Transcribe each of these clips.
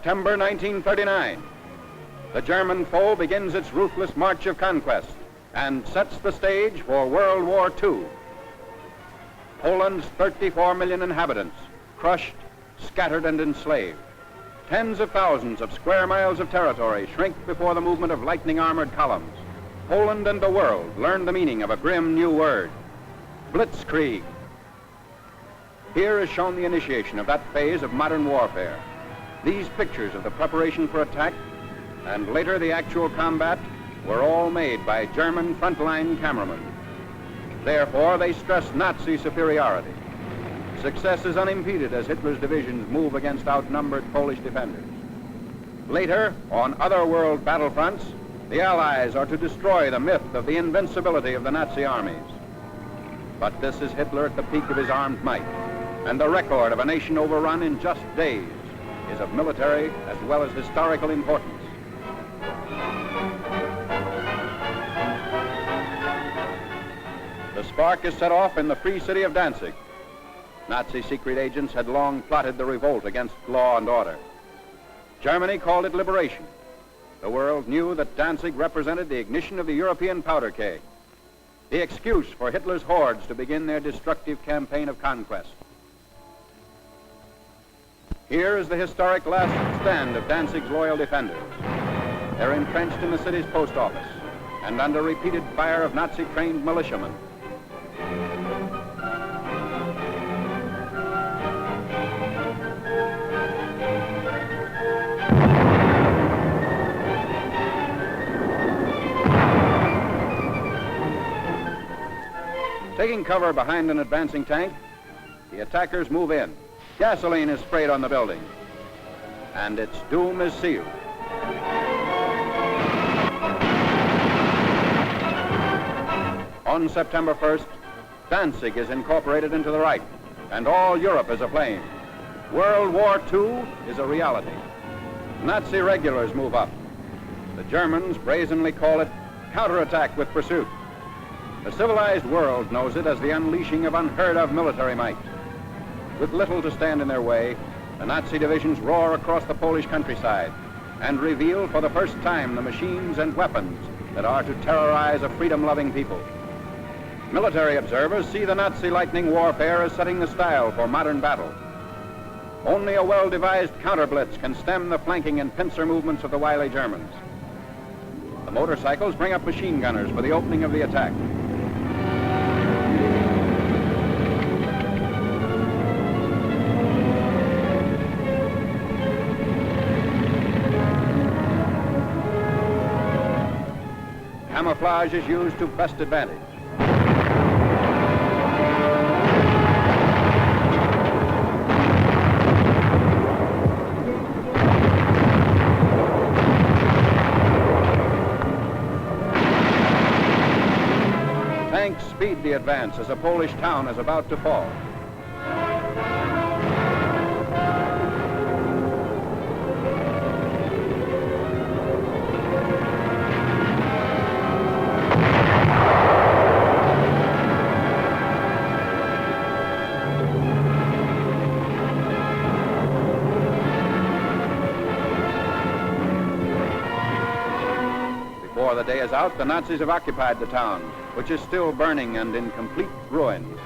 September 1939. The German foe begins its ruthless march of conquest and sets the stage for World War II. Poland's 34 million inhabitants, crushed, scattered, and enslaved. Tens of thousands of square miles of territory shrink before the movement of lightning-armored columns. Poland and the world learn the meaning of a grim new word, blitzkrieg. Here is shown the initiation of that phase of modern warfare. These pictures of the preparation for attack and later the actual combat were all made by German frontline cameramen. Therefore, they stress Nazi superiority. Success is unimpeded as Hitler's divisions move against outnumbered Polish defenders. Later, on other world battlefronts, the Allies are to destroy the myth of the invincibility of the Nazi armies. But this is Hitler at the peak of his armed might, and the record of a nation overrun in just days is of military as well as historical importance. The spark is set off in the free city of Danzig. Nazi secret agents had long plotted the revolt against law and order. Germany called it liberation. The world knew that Danzig represented the ignition of the European powder keg, the excuse for Hitler's hordes to begin their destructive campaign of conquest. Here is the historic last stand of Danzig's loyal defenders. They're entrenched in the city's post office and under repeated fire of Nazi-trained militiamen. Taking cover behind an advancing tank, the attackers move in. Gasoline is sprayed on the building, and its doom is sealed. On September 1st, Danzig is incorporated into the Reich, and all Europe is aflame. World War II is a reality. Nazi regulars move up. The Germans brazenly call it counterattack with pursuit. The civilized world knows it as the unleashing of unheard-of military might. With little to stand in their way, the Nazi divisions roar across the Polish countryside and reveal for the first time the machines and weapons that are to terrorize a freedom-loving people. Military observers see the Nazi lightning warfare as setting the style for modern battle. Only a well-devised counter-blitz can stem the flanking and pincer movements of the wily Germans. The motorcycles bring up machine gunners for the opening of the attack. Camouflage is used to best advantage. Tanks speed the advance as a Polish town is about to fall. Before the day is out, the Nazis have occupied the town, which is still burning and in complete ruins.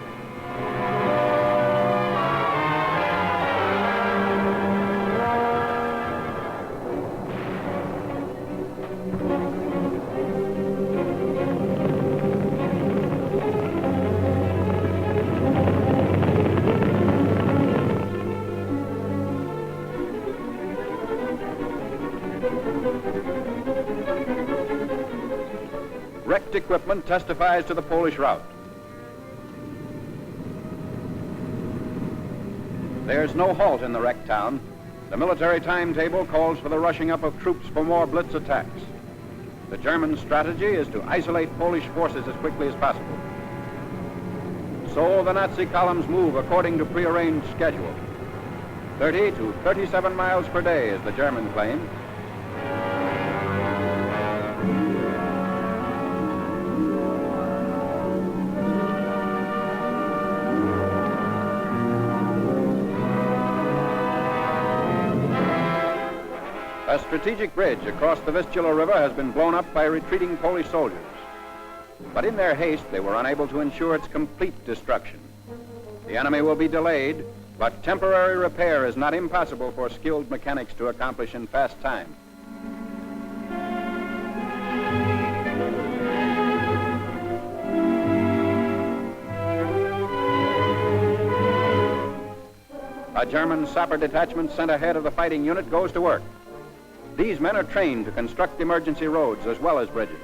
Wrecked equipment testifies to the Polish rout. There's no halt in the wrecked town. The military timetable calls for the rushing up of troops for more blitz attacks. The German strategy is to isolate Polish forces as quickly as possible. So the Nazi columns move according to prearranged schedule. 30 to 37 miles per day is the German claim. A strategic bridge across the Vistula River has been blown up by retreating Polish soldiers. But in their haste, they were unable to ensure its complete destruction. The enemy will be delayed, but temporary repair is not impossible for skilled mechanics to accomplish in fast time. A German sapper detachment sent ahead of the fighting unit goes to work. These men are trained to construct emergency roads as well as bridges.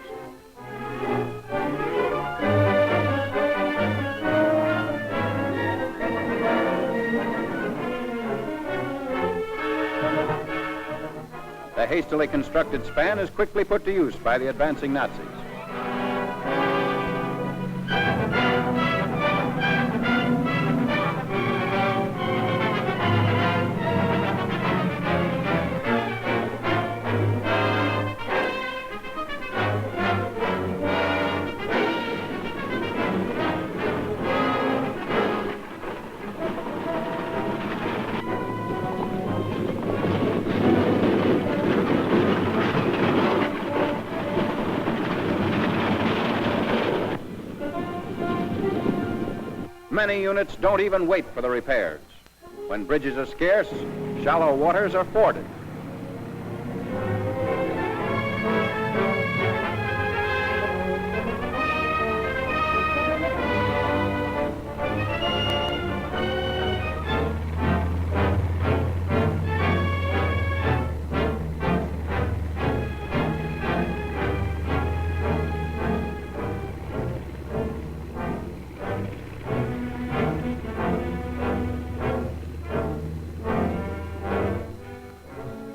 The hastily constructed span is quickly put to use by the advancing Nazis. Many units don't even wait for the repairs. When bridges are scarce, shallow waters are forded.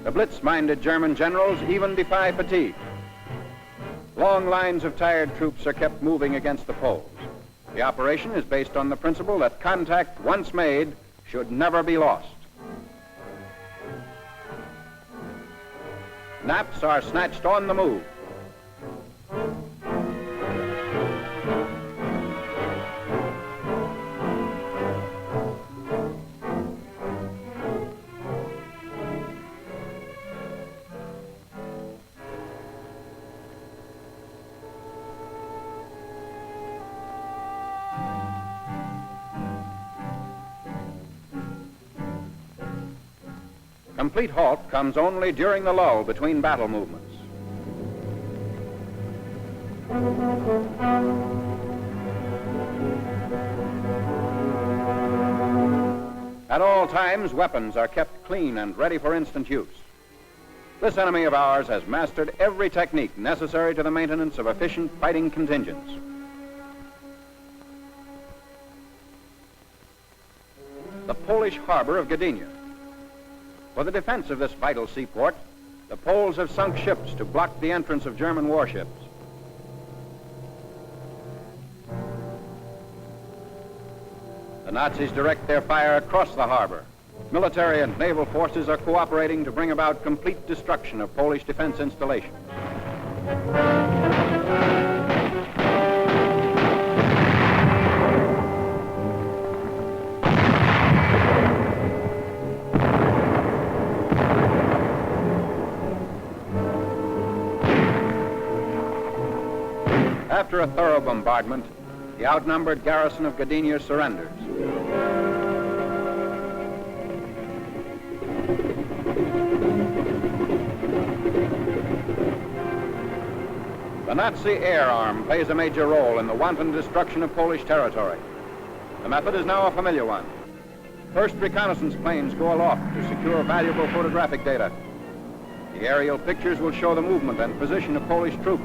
The blitz-minded German generals even defy fatigue. Long lines of tired troops are kept moving against the Poles. The operation is based on the principle that contact once made should never be lost. Naps are snatched on the move. Complete halt comes only during the lull between battle movements. At all times, weapons are kept clean and ready for instant use. This enemy of ours has mastered every technique necessary to the maintenance of efficient fighting contingents. The Polish harbor of Gdynia. For the defense of this vital seaport, the Poles have sunk ships to block the entrance of German warships. The Nazis direct their fire across the harbor. Military and naval forces are cooperating to bring about complete destruction of Polish defense installations. After a thorough bombardment, the outnumbered garrison of Gdynia surrenders. The Nazi air arm plays a major role in the wanton destruction of Polish territory. The method is now a familiar one. First reconnaissance planes go aloft to secure valuable photographic data. The aerial pictures will show the movement and position of Polish troops,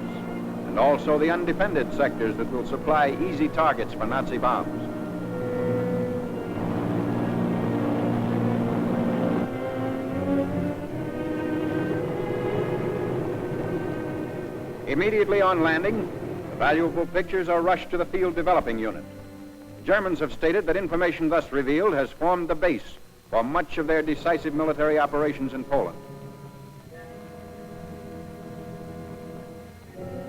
and also the undefended sectors that will supply easy targets for Nazi bombs. Immediately on landing, the valuable pictures are rushed to the field developing unit. The Germans have stated that information thus revealed has formed the base for much of their decisive military operations in Poland.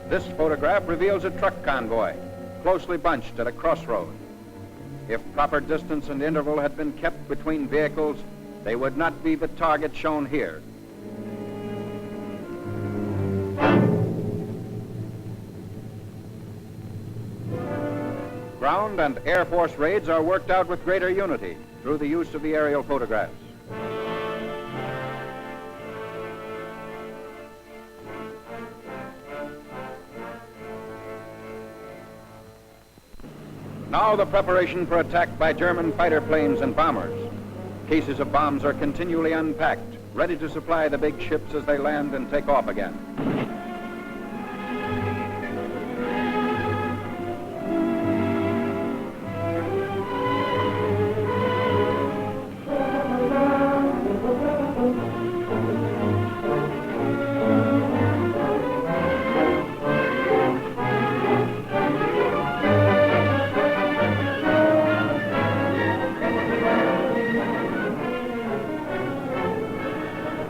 This photograph reveals a truck convoy, closely bunched at a crossroad. If proper distance and interval had been kept between vehicles, they would not be the target shown here. Ground and Air Force raids are worked out with greater unity through the use of the aerial photographs. Now the preparation for attack by German fighter planes and bombers. Cases of bombs are continually unpacked, ready to supply the big ships as they land and take off again.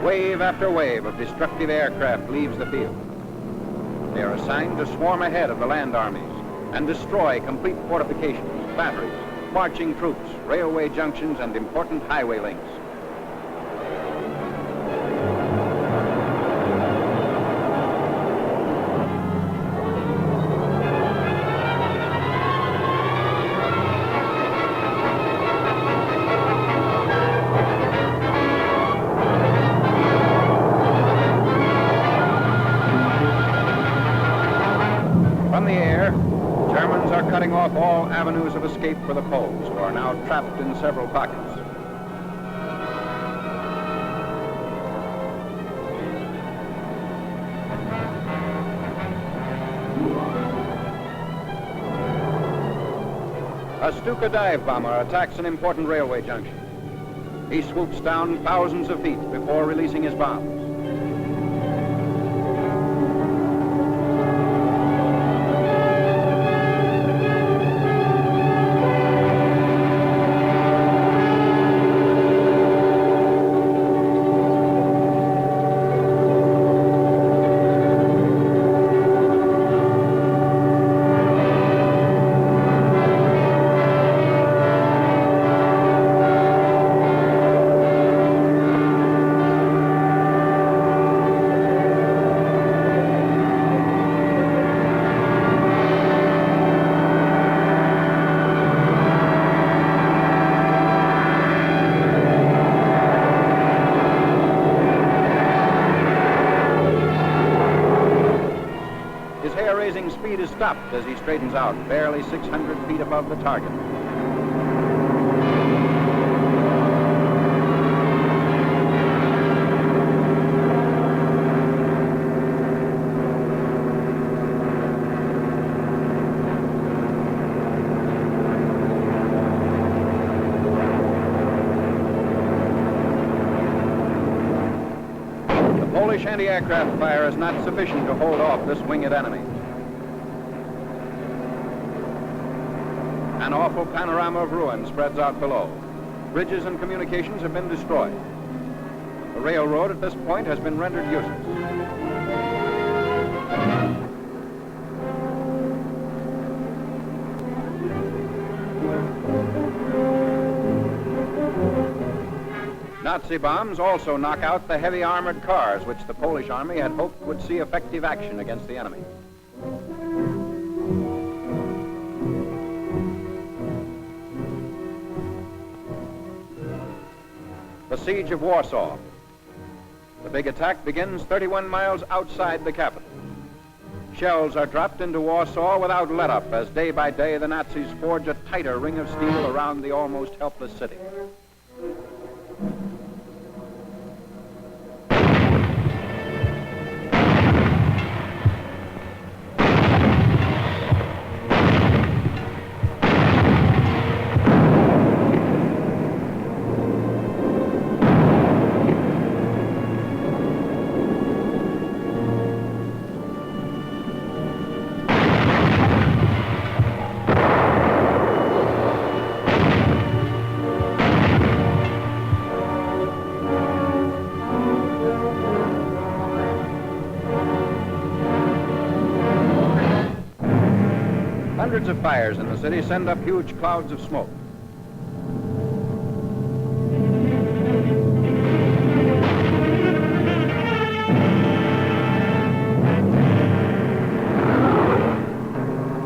Wave after wave of destructive aircraft leaves the field. They are assigned to swarm ahead of the land armies and destroy complete fortifications, batteries, marching troops, railway junctions, and important highway links. From the air, Germans are cutting off all avenues of escape for the Poles, who are now trapped in several pockets. A Stuka dive bomber attacks an important railway junction. He swoops down thousands of feet before releasing his bombs. Speed is stopped as he straightens out, barely 600 feet above the target. The Polish anti-aircraft fire is not sufficient to hold off this winged enemy. An awful panorama of ruin spreads out below. Bridges and communications have been destroyed. The railroad at this point has been rendered useless. Nazi bombs also knock out the heavy armored cars which the Polish army had hoped would see effective action against the enemy. The siege of Warsaw. The big attack begins 31 miles outside the capital. Shells are dropped into Warsaw without let-up as day by day the Nazis forge a tighter ring of steel around the almost helpless city. Hundreds of fires in the city send up huge clouds of smoke.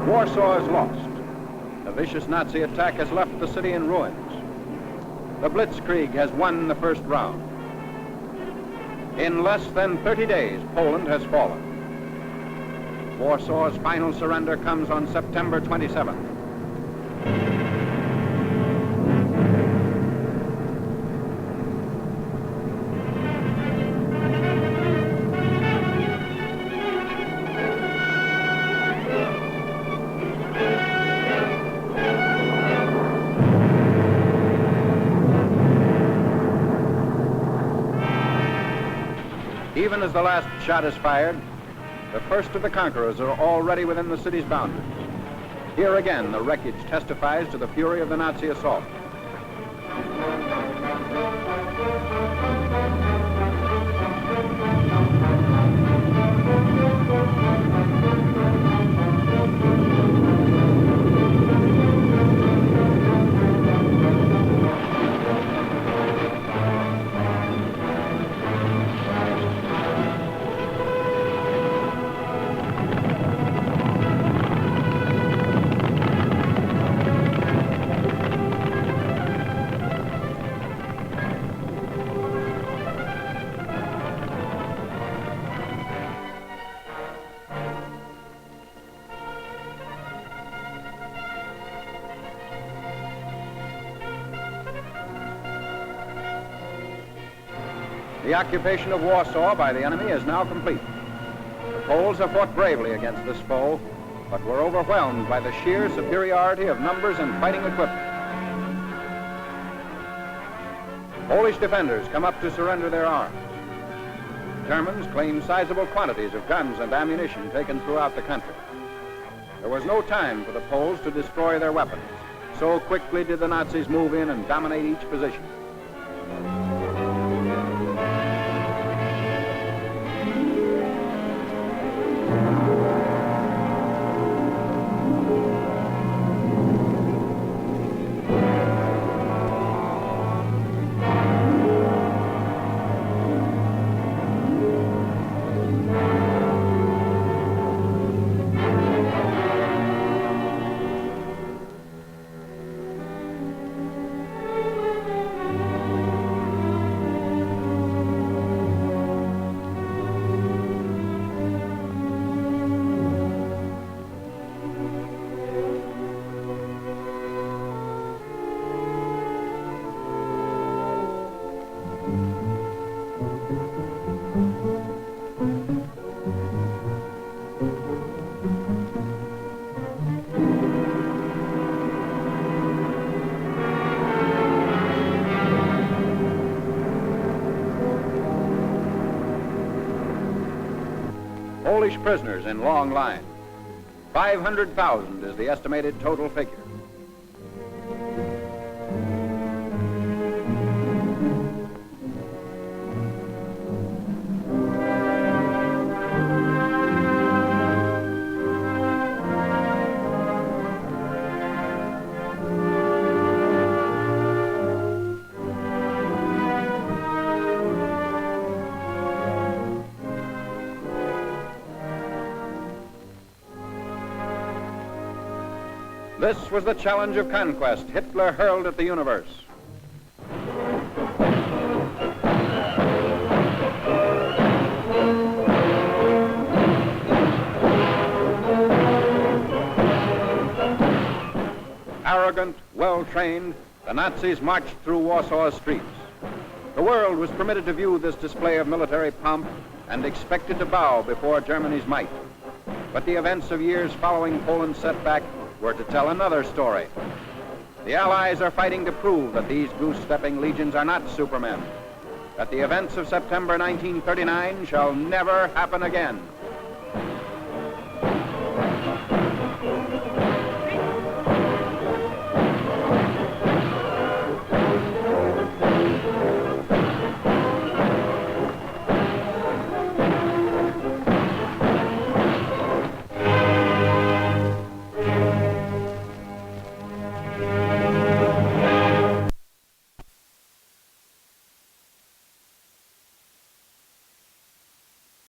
Warsaw is lost. The vicious Nazi attack has left the city in ruins. The Blitzkrieg has won the first round. In less than 30 days, Poland has fallen. Warsaw's final surrender comes on September 27th. Even as the last shot is fired, the first of the conquerors are already within the city's boundaries. Here again, the wreckage testifies to the fury of the Nazi assault. The occupation of Warsaw by the enemy is now complete. The Poles have fought bravely against this foe, but were overwhelmed by the sheer superiority of numbers and fighting equipment. Polish defenders come up to surrender their arms. Germans claim sizable quantities of guns and ammunition taken throughout the country. There was no time for the Poles to destroy their weapons. So quickly did the Nazis move in and dominate each position. Polish prisoners in long lines. 500,000 is the estimated total figure. This was the challenge of conquest Hitler hurled at the universe. Arrogant, well-trained, the Nazis marched through Warsaw's streets. The world was permitted to view this display of military pomp and expected to bow before Germany's might. But the events of years following Poland's setback were to tell another story. The Allies are fighting to prove that these goose-stepping legions are not supermen, that the events of September 1939 shall never happen again.